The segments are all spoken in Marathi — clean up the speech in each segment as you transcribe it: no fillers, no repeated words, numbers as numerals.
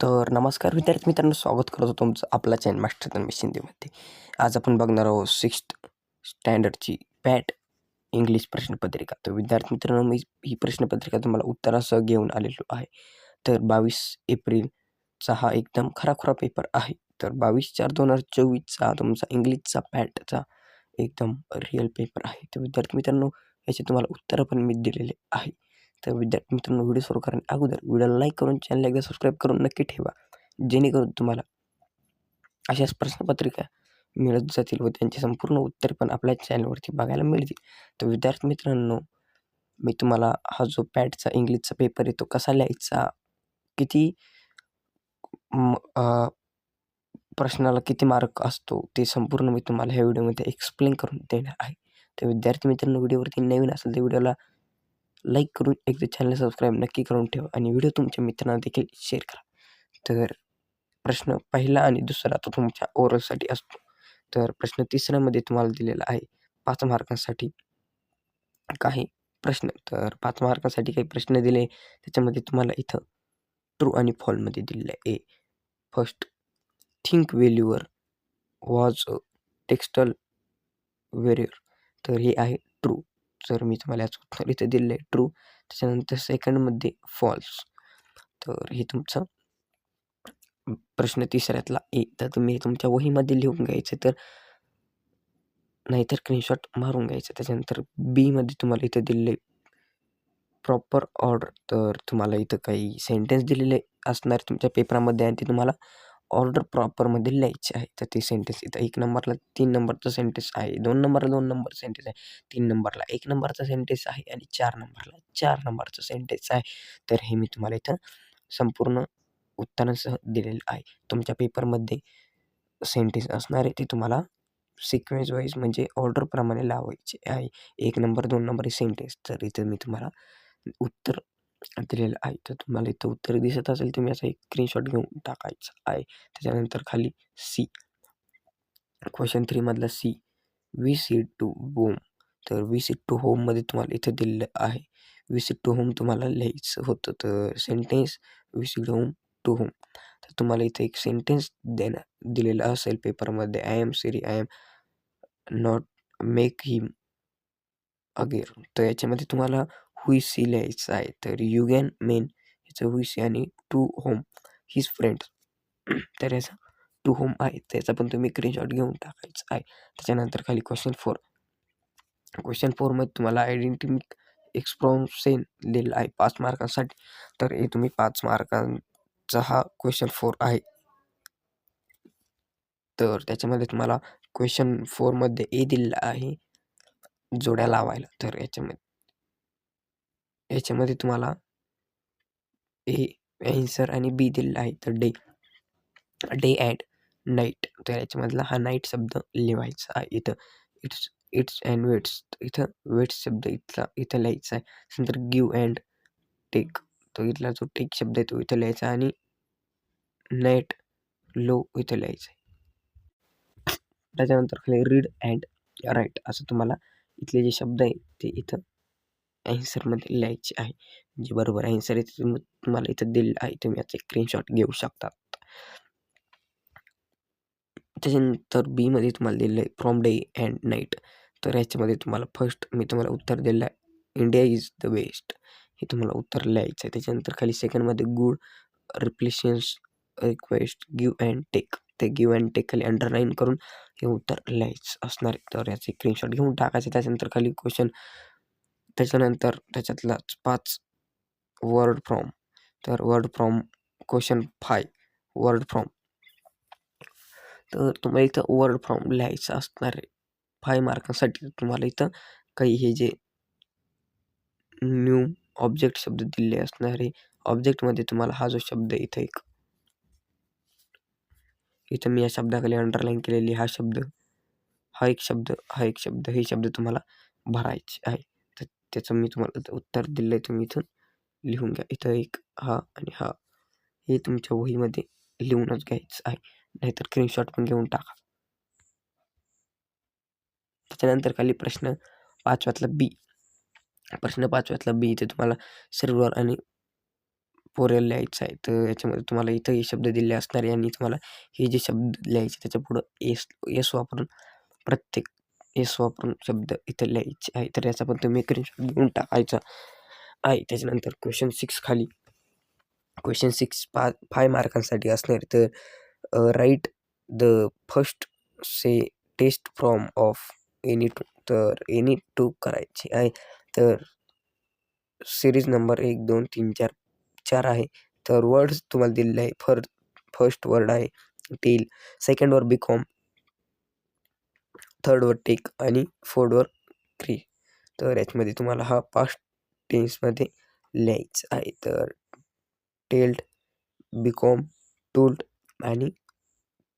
तर नमस्कार विद्यार्थी मित्रांनो, स्वागत करतो तुमचं आपला चॅनल मास्टर तन्मय शिंदेमध्ये. आज आपण बघणार आहोत 6th स्टँडर्डची पॅट इंग्लिश प्रश्नपत्रिका. तर विद्यार्थी मित्रांनो, मी ही प्रश्नपत्रिका तुम्हाला उत्तरासह घेऊन आलेलो आहे. तर 22 एप्रिलचा हा एकदम खराखुरा पेपर आहे. तर 22/4/2024चा तुमचा इंग्लिशचा पॅटचा एकदम रिअल पेपर आहे. तर विद्यार्थी मित्रांनो, याचे तुम्हाला उत्तरं पण मी दिलेले आहे. तर विद्यार्थी मित्रांनो, व्हिडिओ सुरू करण्या अगोदर व्हिडिओला लाईक करून चॅनल एकदा सबस्क्राईब करून नक्की ठेवा, जेणेकरून तुम्हाला अशाच प्रश्नपत्रिका मिळत जातील व त्यांची संपूर्ण उत्तरे पण आपल्या चॅनलवरती बघायला मिळतील. तर विद्यार्थी मित्रांनो, मी तुम्हाला हा जो पॅटचा इंग्लिशचा पेपर आहे तो कसा लिहायचा, किती प्रश्नाला किती मार्क असतो, ते संपूर्ण मी तुम्हाला ह्या व्हिडिओमध्ये एक्सप्लेन करून देणार आहे. तर विद्यार्थी मित्रांनो, व्हिडिओवरती नवीन असेल तर व्हिडिओला लाईक करून एकदा चॅनल सबस्क्राईब नक्की करून ठेवा आणि व्हिडिओ तुमच्या मित्रांना देखील शेअर करा. तर प्रश्न पहिला आणि दुसरा तो तुमच्या ओरलसाठी असतो. तर प्रश्न तिसऱ्यामध्ये तुम्हाला दिलेला आहे 5 मार्कांसाठी काही प्रश्न. तर 5 मार्कांसाठी काही प्रश्न दिले, त्याच्यामध्ये तुम्हाला इथं ट्रू आणि फॉल्समध्ये दिलेलं आहे. First, think well your was a textile warrior. तर हे आहे ट्रू. तर मी तुम्हाला याचं उत्तर इथं दिलेलं आहे ट्रू. त्याच्यानंतर सेकंडमध्ये फॉल्स. तर हे तुमचं प्रश्न तिसऱ्यातला ए. तर तुम्ही तुमच्या वहीमध्ये लिहून घ्यायचं, तर नाहीतर स्क्रीनशॉट मारून घ्यायचं. त्याच्यानंतर बीमध्ये तुम्हाला इथं दिलेलं प्रॉपर ऑर्डर. तर तुम्हाला इथं काही सेंटेन्स दिलेले असणार तुमच्या पेपरामध्ये आणि ते तुम्हाला ऑर्डर प्रॉपरमध्ये लिहायचे आहे. तर ते सेंटेन्स इथं 1 नंबरला 3 नंबरचा सेंटेन्स आहे, 2 नंबरला 2 नंबर सेंटेन्स आहे, 3 नंबरला 1 नंबरचा सेंटेन्स आहे आणि 4 नंबरला 4 नंबरचा सेंटेन्स आहे. तर हे मी तुम्हाला इथं संपूर्ण उत्तरांसह दिलेलं आहे. तुमच्या पेपरमध्ये सेंटेन्स असणार आहे ते तुम्हाला सिक्वेन्स वाईज म्हणजे ऑर्डरप्रमाणे लावायचे आहे. 1 नंबर 2 नंबर हे सेंटेन्स. तर इथं मी तुम्हाला उत्तर दिलेलं आहे. तर तुम्हाला इथं उत्तर दिसत असेल तुम्ही याचा एक स्क्रीनशॉट घेऊन टाकायचा आहे. त्याच्यानंतर खाली सी, क्वेश्चन 3 मधला C, we sit to home. तर वी सीट टू होममध्ये तुम्हाला इथं दिलेलं आहे. वी सीट टू होम तुम्हाला लिहायचं होतं. तर sentence we sit home to home. तर तुम्हाला इथं एक सेंटेन्स दिलेला असेल पेपरमध्ये, I am sorry, I am not make him again. तर याच्यामध्ये तुम्हाला हुई सी लिहायचं आहे. तर युगॅन मेन याचं हुई सी आणि टू होम हिज फ्रेंड्स. तर याचा टू होम आहे, त्याचा पण तुम्ही स्क्रीनशॉट घेऊन टाकायचा आहे. त्याच्यानंतर खाली क्वेश्चन 4. क्वेश्चन 4मध्ये तुम्हाला आयडेंटिफिक एक्सप्रेशन दिलेला आहे 5 मार्कांसाठी. तर हे तुम्ही 5 मार्कांचा हा क्वेश्चन 4 आहे. तर त्याच्यामध्ये तुम्हाला क्वेश्चन 4मध्ये ए दिलेला आहे जोड्या लावायला. तर याच्यामध्ये तुम्हाला ए ॲन्सर आणि बी दिलेला आहे. तर डे अँड नाईट. तर याच्यामधला हा नाईट शब्द लिहायचा आहे इथं. It's it's and weights. इथं वेट्स शब्द इथं लिहायचा आहे. नंतर गिव्ह अँड टेक. तो इथला जो टेक शब्द आहे तो इथं लिहायचा आणि नाईट लो इथं लिहायचं आहे. त्याच्यानंतर खाली रीड अँड राईट असं तुम्हाला इथले जे शब्द आहे ते इथं ॲन्सरमध्ये लिहायचे आहे. जे बरोबर ॲन्सर आहे ते तुम्हाला इथं दिलेलं आहे. तुम्ही याचा स्क्रीनशॉट घेऊ शकता. त्याच्यानंतर बीमध्ये तुम्हाला दिलेलं आहे फ्रॉम डे अँड नाईट. तर ह्याच्यामध्ये तुम्हाला फर्स्ट मी तुम्हाला उत्तर दिलेलं आहे इंडिया इज द बेस्ट. हे तुम्हाला उत्तर लिहायचं आहे. त्याच्यानंतर खाली सेकंडमध्ये good relations request give and take. ते गिव्ह अँड टेक खाली अंडरलाईन करून हे उत्तर लिहायचं असणार आहे. तर याचे स्क्रीनशॉट घेऊन टाकायचे. त्याच्यानंतर खाली क्वेश्चन, त्याच्यानंतर त्याच्यातलाच 5 वर्ड फ्रॉम. तर word from question 5 word from. तर तुम्हाला इथं वर्ड फ्रॉम लिहायचं असणार आहे 5 मार्कांसाठी. तुम्हाला इथं काही हे जे न्यू ऑब्जेक्ट शब्द दिले असणार आहे. ऑब्जेक्टमध्ये तुम्हाला हा जो शब्द इथं इथं मी या शब्दाखाली अंडरलाईन केलेली हा शब्द, हा एक शब्द, हे शब्द तुम्हाला भरायचे आहे. तर त्याचं मी तुम्हाला उत्तर दिलं आहे. तुम्ही इथं लिहून घ्या. इथं एक हा आणि हा हे तुमच्या वहीमध्ये लिहूनच घ्यायचं आहे. नाहीतर स्क्रीनशॉट पण घेऊन टाका. त्याच्यानंतर खाली प्रश्न 5वातला बी. प्रश्न 5वातला बी इथे तुम्हाला सर्व्हर आणि पोरेल लिहायचं आहे. तर याच्यामध्ये तुम्हाला इथं हे शब्द दिले असणार आहे आणि तुम्हाला हे जे शब्द लिहायचे त्याच्या पुढं एस एस वापरून प्रत्येक एस वापरून शब्द इथं लिहायचे आहे. तर याचा पण तुम्ही स्क्रीनशॉट घेऊन टाकायचा आहे. त्याच्यानंतर क्वेश्चन 6 खाली क्वेश्चन 6 5 मार्कांसाठी असणार आहे. तर write the first say test from of any two. तर एनी टू करायची आहे. तर सिरीज नंबर 1, 2, 3, 4 4 आहे. तर वर्ड्स तुम्हाला दिलेले आहे. फर्स्ट वर्ड आहे टेल, सेकंड वर बीकॉम, थर्ड वर टेक आणि फोर्थ वर क्री. तर याच्यामध्ये तुम्हाला हा पास्ट टेन्समध्ये लिहायचं आहे. तर टेल्ड, बीकॉम, टूल्ड आणि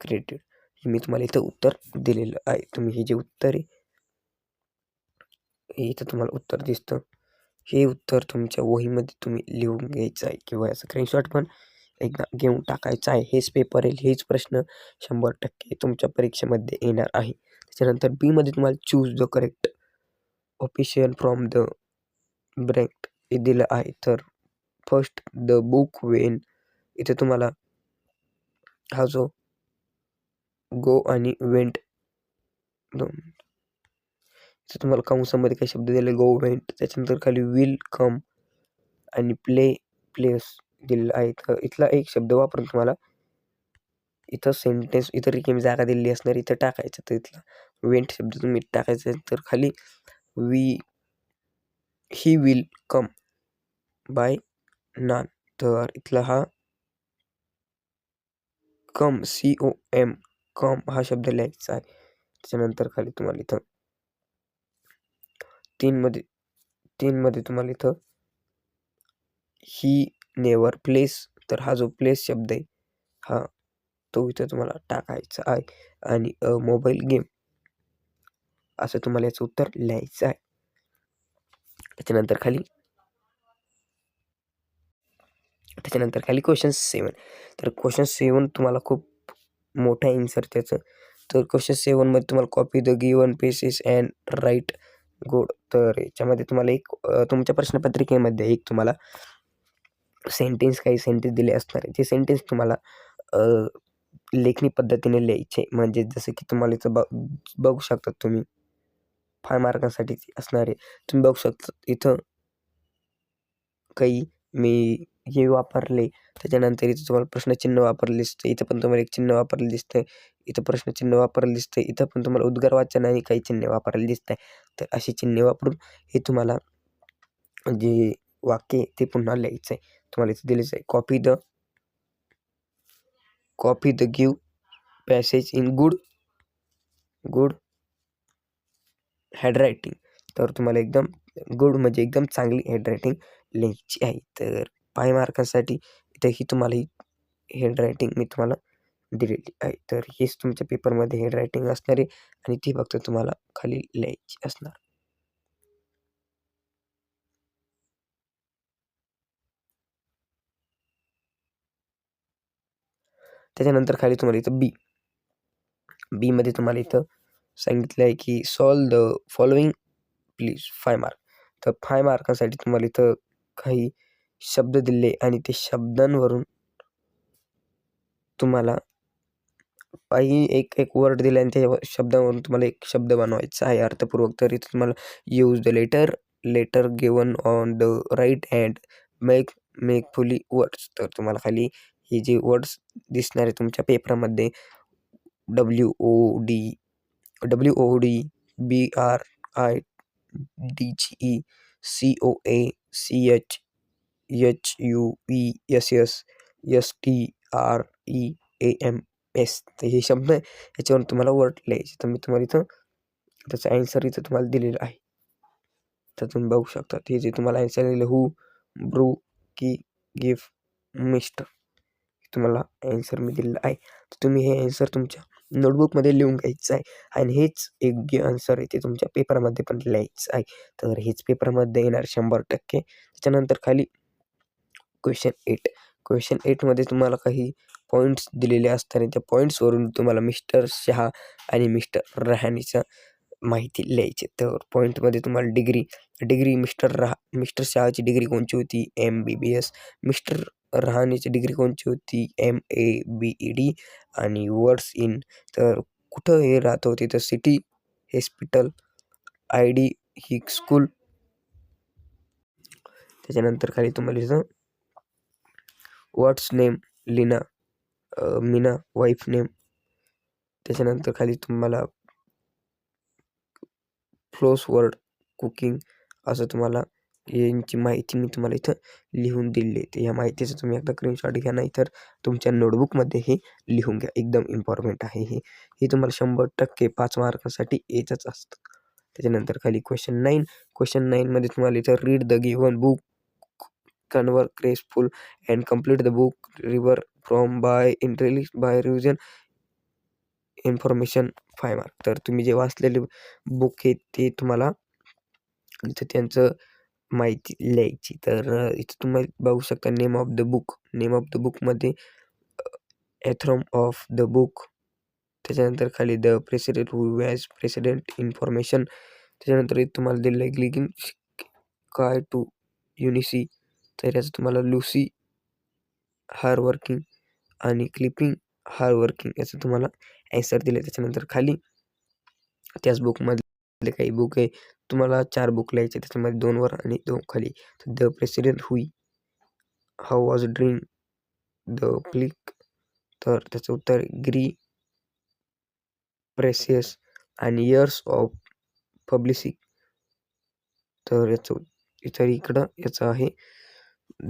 क्रिएटेड हे मी तुम्हाला इथं उत्तर दिलेलं आहे. तुम्ही हे जे उत्तर आहे हे इथं तुम्हाला उत्तर दिसतं. हे उत्तर तुमच्या वहीमध्ये तुम्ही लिहून घ्यायचं आहे किंवा याचा स्क्रीनशॉट पण एकदा घेऊन टाकायचं आहे. हेच पेपर येईल, हेच प्रश्न 100% तुमच्या परीक्षेमध्ये येणार आहे. त्याच्यानंतर बीमध्ये तुम्हाला choose the correct official from the blank हे दिलं आहे. तर फर्स्ट द बुक वेन इथे तुम्हाला हा जो गो आणि वेंट दोन इथे तुम्हाला कंसामध्ये काही शब्द दिले गो वेंट. त्याच्यानंतर खाली विल कम आणि प्लेस दिलेला आहे. तर इथला एक शब्द वापरून तुम्हाला इथं सेंटेन्स इथं रिकामी जागा दिलेली असणार इथं टाकायचं. तर इथला वेंट शब्द तुम्ही टाकायचा. तर खाली he will come by noon. तर इथला हा कम COM कम हा शब्द लिहायचा आहे. त्याच्यानंतर खाली तुम्हाला इथं तीनमध्ये तुम्हाला इथं ही नेवर प्लेस. तर हा जो प्लेस शब्द आहे हा तो इथं तुम्हाला टाकायचा आहे. आणि मोबाईल गेम असं तुम्हाला याचं उत्तर लिहायचं आहे. त्याच्यानंतर खाली क्वेश्चन 7. तर क्वेश्चन 7 तुम्हाला खूप मोठा आन्सर त्याचं. तर क्वेश्चन 7मध्ये तुम्हाला copy the given pieces and write good. तर याच्यामध्ये तुम्हाला एक तुमच्या प्रश्नपत्रिकेमध्ये एक तुम्हाला काही सेंटेन्स दिले असणार आहे. ते सेंटेन्स तुम्हाला लेखणी पद्धतीने लिहायचे. म्हणजे जसं की तुम्हाला इथं बघू शकता तुम्ही 5 मार्कांसाठी असणार आहे. तुम्ही बघू शकता इथं काही मी हे वापरले. त्याच्यानंतर इथं तुम्हाला प्रश्नचिन्ह वापरले दिसतं. इथं पण तुम्हाला एक चिन्ह वापरलेलं दिसतंय. इथं प्रश्नचिन्ह वापरलेलं दिसतंय. इथं पण तुम्हाला उद्गार वाचन आणि काही चिन्ह वापरलेले दिसतंय. तर अशी चिन्हे वापरून हे तुम्हाला जे वाक्य ते पुन्हा लिहायचं आहे. तुम्हाला इथं दिलेच आहे. Copy the give passage in good handwriting. तर तुम्हाला एकदम गुड म्हणजे एकदम चांगली हँडरायटिंग लिहायची आहे. तर 5 मार्कांसाठी इथं ही तुम्हाला ही हँडरायटिंग मी तुम्हाला दिलेली आहे. तर हेच तुमच्या पेपरमध्ये हँडरायटिंग असणार आहे आणि ती फक्त तुम्हाला खाली लिहायची असणार. त्याच्यानंतर खाली तुम्हाला इथं बीमध्ये तुम्हाला इथं सांगितलं आहे की solve the following please 5 mark. तर 5 मार्कांसाठी तुम्हाला इथं काही शब्द दिले आणि ते शब्दांवरून तुम्हाला काही एक वर्ड दिला आणि त्या शब्दावरून तुम्हाला एक शब्द बनवायचा आहे अर्थपूर्वक. तर इथं तुम्हाला use the letter given on the right hand make fully words. तर तुम्हाला खाली हे जे वर्ड्स दिसणार आहे तुमच्या पेपरमध्ये WOD BRIDGE COA CH HUESS STREAMS. तर हे शब्द आहे याच्यावरून तुम्हाला वर्ड लिहायचे. तर मी तुम्हाला इथं त्याचा ॲन्सर इथं तुम्हाला दिलेला आहे. तर तुम्ही बघू शकता हे जे तुम्हाला ॲन्सर दिलं हू ब्रू की गिव्ह मिस्टर तुम्हाला ॲन्सर मी दिलेलं आहे. तर तुम्ही हे ॲन्सर तुमच्या नोटबुकमध्ये लिहून घ्यायचं आहे आणि हेच योग्य आन्सर आहे ते तुमच्या पेपरमध्ये पण लिहायचं आहे. तर हेच पेपरमध्ये येणार 100%. त्याच्यानंतर खाली क्वेश्चन 8मध्ये तुम्हाला काही पॉईंट्स दिलेले असतात आणि त्या पॉईंट्सवरून तुम्हाला मिस्टर शहा आणि मिस्टर रहाणेचा माहिती लिहायची. तर पॉईंटमध्ये तुम्हाला डिग्री मिस्टर शहाची डिग्री कोणची होती? MBBS. मिस्टर रहाणेची डिग्री कोणची होती? MABED. आणि वर्ड्स इन, तर कुठं हे राहत होते? तर सिटी, हॉस्पिटल, ID ही स्कूल. त्याच्यानंतर खाली तुम्हाला इथं what's name? Leena, Meena wife name. त्याच्यानंतर खाली तुम्हाला फ्लोस वर्ड, कुकिंग, असं तुम्हाला यांची माहिती मी तुम्हाला इथं लिहून दिली आहे. तर ह्या माहितीचं तुम्ही एकदा स्क्रीनशॉट घ्या, नाही तर तुमच्या नोटबुकमध्ये हे लिहून घ्या. एकदम इम्पॉर्टंट आहे हे. हे तुम्हाला 100% 5 मार्कासाठी येतच असतं. त्याच्यानंतर खाली क्वेश्चन 9मध्ये तुम्हाला इथं read the given book, convert graceful and complete the book, river from by intelligent by revision information 5 mark. तर तुम्ही जे वाचलेले बुक आहे ते तुम्हाला इथं त्यांचं माहिती लिहायची. तर इथं तुम्ही बघू शकता नेम ऑफ द बुकमध्ये एथ्रम ऑफ द बुक. त्याच्यानंतर खाली the president who has president information. त्याच्यानंतर इथं तुम्हाला दिलेलं आहे ग्लिगिंग काय टू युनिसी, तर याचं तुम्हाला लुसी हार्ड वर्किंग आणि क्लिपिंग हार्ड वर्किंग याचं तुम्हाला ॲन्सर दिलं. त्याच्यानंतर खाली त्याच बुकमधले काही बुक आहे, तुम्हाला 4 बुक लिहायचे. त्याच्यामध्ये 2 वर आणि 2 खाली. द प्रेसिडेंट हुई, हाऊ वॉज ड्रिंक द प्लिक, तर त्याचं उत्तर ग्री प्रेसियस आणि इयर्स ऑफ पब्लिसिक, तर याचं इकडं याचं आहे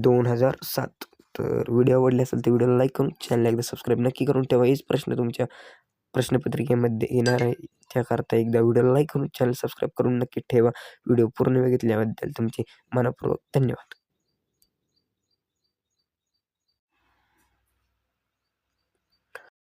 2007. तर व्हिडिओ आवडले असेल तर व्हिडिओला लाईक करून चॅनलला एकदा सबस्क्राईब नक्की करून ठेवा. हेच प्रश्न तुमच्या प्रश्नपत्रिकेमध्ये येणार आहे. त्याकरता एकदा व्हिडिओला लाईक करून चॅनल सबस्क्राईब करून नक्की ठेवा. व्हिडिओ पूर्ण बघितल्याबद्दल तुमचे मनःपूर्वक धन्यवाद.